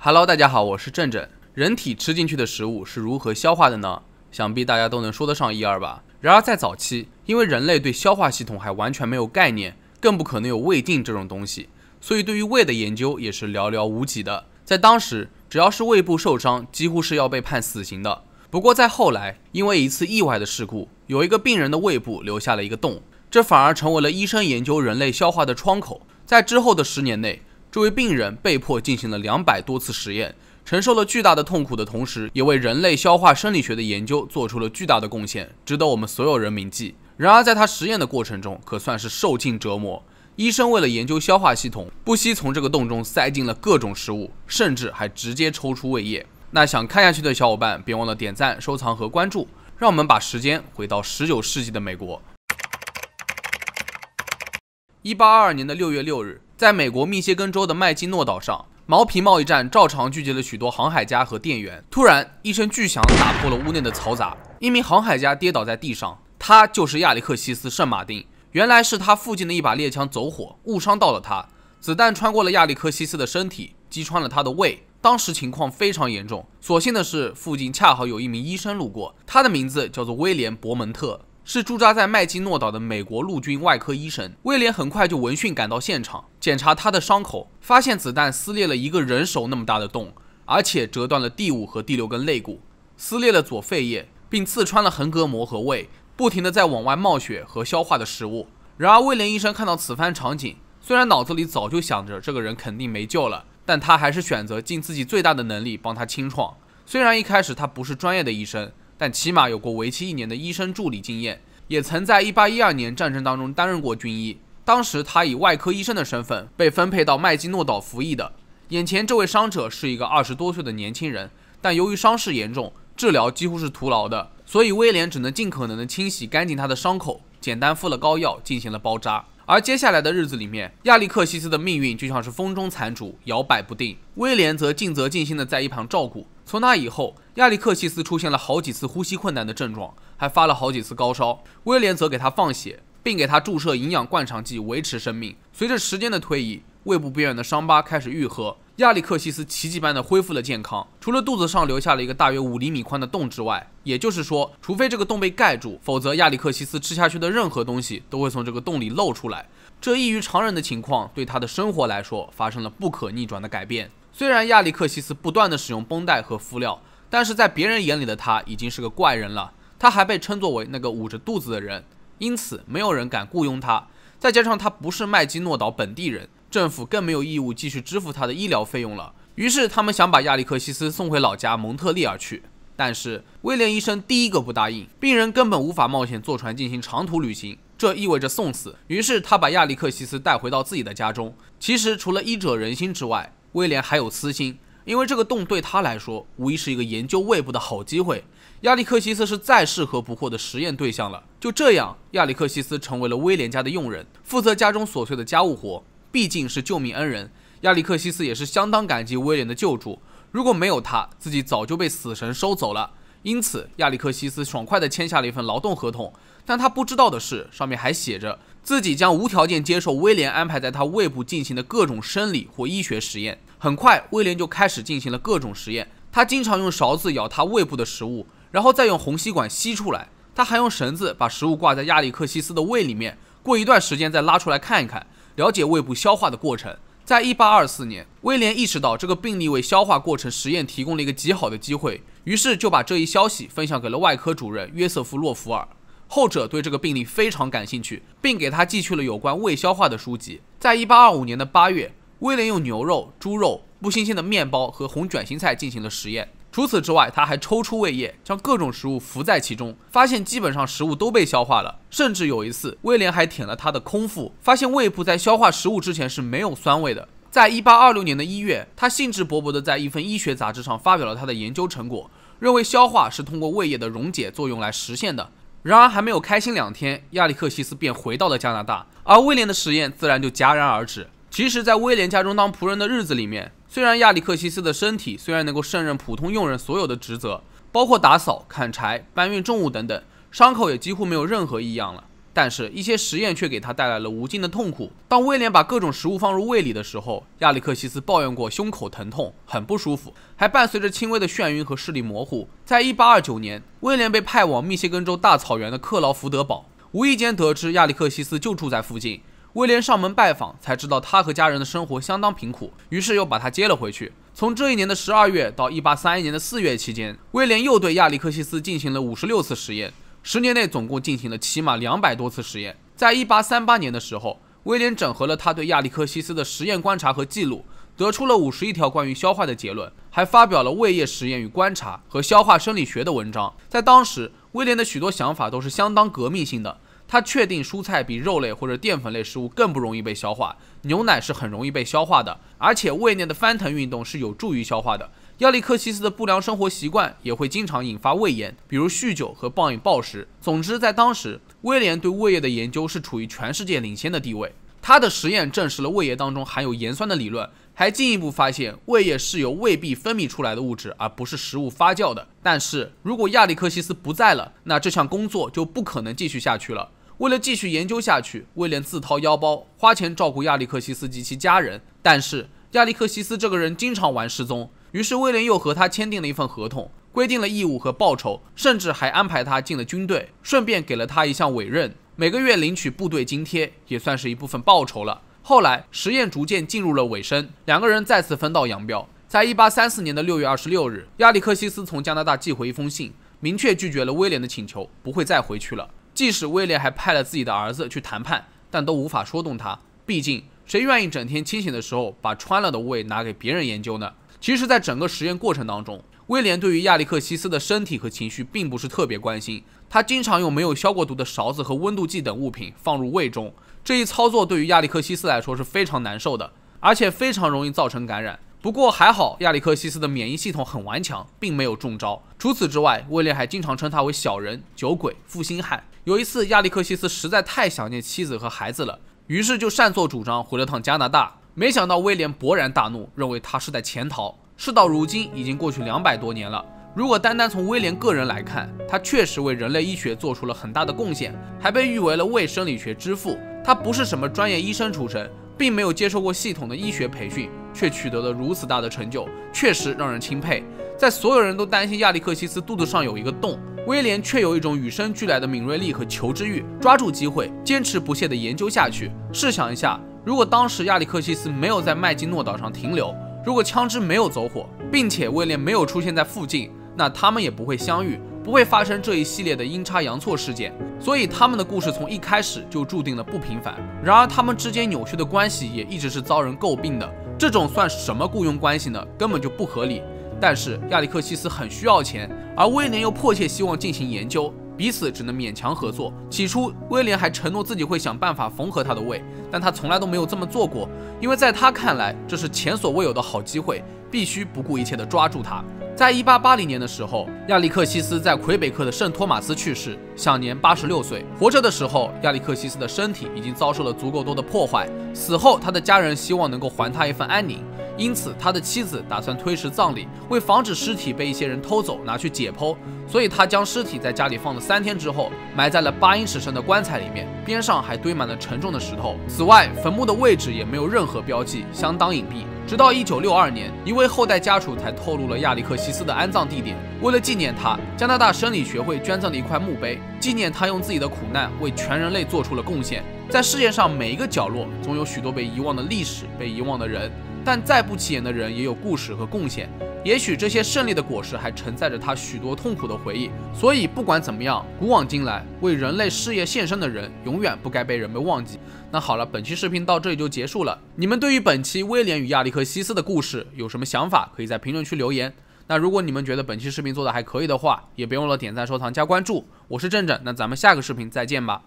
Hello， 大家好，我是正正。人体吃进去的食物是如何消化的呢？想必大家都能说得上一二吧。然而在早期，因为人类对消化系统还完全没有概念，更不可能有胃镜这种东西，所以对于胃的研究也是寥寥无几的。在当时，只要是胃部受伤，几乎是要被判死刑的。不过在后来，因为一次意外的事故，有一个病人的胃部留下了一个洞，这反而成为了医生研究人类消化的窗口。在之后的10年内，这位病人被迫进行了200多次实验，承受了巨大的痛苦的同时，也为人类消化生理学的研究做出了巨大的贡献，值得我们所有人铭记。然而在他实验的过程中，可算是受尽折磨。医生为了研究消化系统，不惜从这个洞中塞进了各种食物，甚至还直接抽出胃液。那想看下去的小伙伴，别忘了点赞、收藏和关注。让我们把时间回到19世纪的美国。1822年的6月6日，在美国密歇根州的麦基诺岛上，毛皮贸易站照常聚集了许多航海家和店员。突然，一声巨响打破了屋内的嘈杂，一名航海家跌倒在地上，他就是亚历克西斯·圣马丁。原来是他附近的一把猎枪走火，误伤到了他，子弹穿过了亚历克西斯的身体，击穿了他的胃。当时情况非常严重，所幸的是附近恰好有一名医生路过，他的名字叫做威廉·伯蒙特，是驻扎在麦基诺岛的美国陆军外科医生。威廉很快就闻讯赶到现场，检查他的伤口，发现子弹撕裂了一个人手那么大的洞，而且折断了第5和第6根肋骨，撕裂了左肺叶，并刺穿了横膈膜和胃，不停地在往外冒血和消化的食物。然而威廉医生看到此番场景，虽然脑子里早就想着这个人肯定没救了，但他还是选择尽自己最大的能力帮他清创。虽然一开始他不是专业的医生，但起码有过为期1年的医生助理经验，也曾在1812年战争当中担任过军医。当时他以外科医生的身份被分配到麦基诺岛服役的。眼前这位伤者是一个20多岁的年轻人，但由于伤势严重，治疗几乎是徒劳的，所以威廉只能尽可能的清洗干净他的伤口，简单敷了膏药，进行了包扎。而接下来的日子里面，亚历克西斯的命运就像是风中残烛，摇摆不定。威廉则尽责尽心的在一旁照顾。从那以后，亚历克西斯出现了好几次呼吸困难的症状，还发了好几次高烧。威廉则给他放血，并给他注射营养灌肠剂维持生命。随着时间的推移，胃部边缘的伤疤开始愈合，亚历克西斯奇迹般的恢复了健康，除了肚子上留下了一个大约5厘米宽的洞之外，也就是说，除非这个洞被盖住，否则亚历克西斯吃下去的任何东西都会从这个洞里漏出来。这异于常人的情况对他的生活来说发生了不可逆转的改变。虽然亚历克西斯不断的使用绷带和敷料，但是在别人眼里的他已经是个怪人了。他还被称作为那个捂着肚子的人，因此没有人敢雇佣他。再加上他不是麦基诺岛本地人，政府更没有义务继续支付他的医疗费用了。于是他们想把亚历克西斯送回老家蒙特利尔去，但是威廉医生第一个不答应，病人根本无法冒险坐船进行长途旅行，这意味着送死。于是他把亚历克西斯带回到自己的家中。其实除了医者仁心之外，威廉还有私心，因为这个洞对他来说无疑是一个研究胃部的好机会。亚历克西斯是再适合不过的实验对象了。就这样，亚历克西斯成为了威廉家的佣人，负责家中琐碎的家务活。毕竟是救命恩人，亚历克西斯也是相当感激威廉的救助。如果没有他，自己早就被死神收走了。因此亚历克西斯爽快地签下了一份劳动合同，但他不知道的是，上面还写着自己将无条件接受威廉安排在他胃部进行的各种生理或医学实验。很快威廉就开始进行了各种实验，他经常用勺子舀他胃部的食物，然后再用虹吸管吸出来。他还用绳子把食物挂在亚历克西斯的胃里面，过一段时间再拉出来看一看，了解胃部消化的过程。在1824年，威廉意识到这个病例为消化过程实验提供了一个极好的机会，于是就把这一消息分享给了外科主任约瑟夫·洛福尔。后者对这个病例非常感兴趣，并给他寄去了有关胃消化的书籍。在1825年的8月，威廉用牛肉、猪肉、不新鲜的面包和红卷心菜进行了实验。除此之外，他还抽出胃液，将各种食物浮在其中，发现基本上食物都被消化了。甚至有一次，威廉还舔了他的空腹，发现胃部在消化食物之前是没有酸味的。在1826年的1月，他兴致勃勃地在一份医学杂志上发表了他的研究成果，认为消化是通过胃液的溶解作用来实现的。然而还没有开心2天，亚历克西斯便回到了加拿大，而威廉的实验自然就戛然而止。其实在威廉家中当仆人的日子里面，虽然亚历克西斯的身体虽然能够胜任普通佣人所有的职责，包括打扫、砍柴、搬运重物等等，伤口也几乎没有任何异样了。但是一些实验却给他带来了无尽的痛苦。当威廉把各种食物放入胃里的时候，亚历克西斯抱怨过胸口疼痛，很不舒服，还伴随着轻微的眩晕和视力模糊。在1829年，威廉被派往密歇根州大草原的克劳福德堡，无意间得知亚历克西斯就住在附近。威廉上门拜访，才知道他和家人的生活相当贫苦，于是又把他接了回去。从这一年的12月到1831年的4月期间，威廉又对亚历克西斯进行了56次实验，10年内总共进行了起码200多次实验。在1838年的时候，威廉整合了他对亚历克西斯的实验观察和记录，得出了51条关于消化的结论，还发表了胃液实验与观察和消化生理学的文章。在当时，威廉的许多想法都是相当革命性的。他确定蔬菜比肉类或者淀粉类食物更不容易被消化，牛奶是很容易被消化的，而且胃内的翻腾运动是有助于消化的。亚历克西斯的不良生活习惯也会经常引发胃炎，比如酗酒和暴饮暴食。总之，在当时，威廉对胃液的研究是处于全世界领先的地位。他的实验证实了胃液当中含有盐酸的理论，还进一步发现胃液是由胃壁分泌出来的物质，而不是食物发酵的。但是如果亚历克西斯不在了，那这项工作就不可能继续下去了。为了继续研究下去，威廉自掏腰包花钱照顾亚历克西斯及其家人。但是亚历克西斯这个人经常玩失踪，于是威廉又和他签订了一份合同，规定了义务和报酬，甚至还安排他进了军队，顺便给了他一项委任，每个月领取部队津贴，也算是一部分报酬了。后来实验逐渐进入了尾声，两个人再次分道扬镳。在1834年的6月26日，亚历克西斯从加拿大寄回一封信，明确拒绝了威廉的请求，不会再回去了。即使威廉还派了自己的儿子去谈判，但都无法说动他。毕竟，谁愿意整天清醒的时候把穿了的胃拿给别人研究呢？其实，在整个实验过程当中，威廉对于亚历克西斯的身体和情绪并不是特别关心。他经常用没有消过毒的勺子和温度计等物品放入胃中，这一操作对于亚历克西斯来说是非常难受的，而且非常容易造成感染。不过还好，亚历克西斯的免疫系统很顽强，并没有中招。除此之外，威廉还经常称他为小人、酒鬼、负心汉。有一次，亚历克西斯实在太想念妻子和孩子了，于是就擅作主张回了趟加拿大。没想到威廉勃然大怒，认为他是在潜逃。事到如今，已经过去200多年了。如果单单从威廉个人来看，他确实为人类医学做出了很大的贡献，还被誉为了胃生理学之父。他不是什么专业医生出身，并没有接受过系统的医学培训，却取得了如此大的成就，确实让人钦佩。在所有人都担心亚历克西斯肚子上有一个洞，威廉却有一种与生俱来的敏锐力和求知欲，抓住机会，坚持不懈地研究下去。试想一下，如果当时亚历克西斯没有在麦基诺岛上停留，如果枪支没有走火，并且威廉没有出现在附近，那他们也不会相遇，不会发生这一系列的阴差阳错事件。所以他们的故事从一开始就注定了不平凡。然而他们之间扭曲的关系也一直是遭人诟病的，这种算什么雇佣关系呢？根本就不合理。但是亚历克西斯很需要钱，而威廉又迫切希望进行研究，彼此只能勉强合作。起初威廉还承诺自己会想办法缝合他的胃，但他从来都没有这么做过，因为在他看来这是前所未有的好机会，必须不顾一切地抓住它。在1880年的时候，亚历克西斯在魁北克的圣托马斯去世，享年86岁。活着的时候，亚历克西斯的身体已经遭受了足够多的破坏，死后他的家人希望能够还他一份安宁，因此他的妻子打算推迟葬礼，为防止尸体被一些人偷走拿去解剖，所以他将尸体在家里放了3天之后，埋在了8英尺深的棺材里面，边上还堆满了沉重的石头。此外，坟墓的位置也没有任何标记，相当隐蔽。直到1962年，一位后代家属才透露了亚历克西斯的安葬地点。为了纪念他，加拿大生理学会捐赠了一块墓碑，纪念他用自己的苦难为全人类做出了贡献。在世界上每一个角落，总有许多被遗忘的历史，被遗忘的人，但再不起眼的人也有故事和贡献。也许这些胜利的果实还承载着他许多痛苦的回忆。所以不管怎么样，古往今来为人类事业献身的人永远不该被人们忘记。那好了，本期视频到这里就结束了。你们对于本期威廉与亚历克西斯的故事有什么想法，可以在评论区留言。那如果你们觉得本期视频做的还可以的话，也别忘了点赞、收藏、加关注。我是正正，那咱们下个视频再见吧。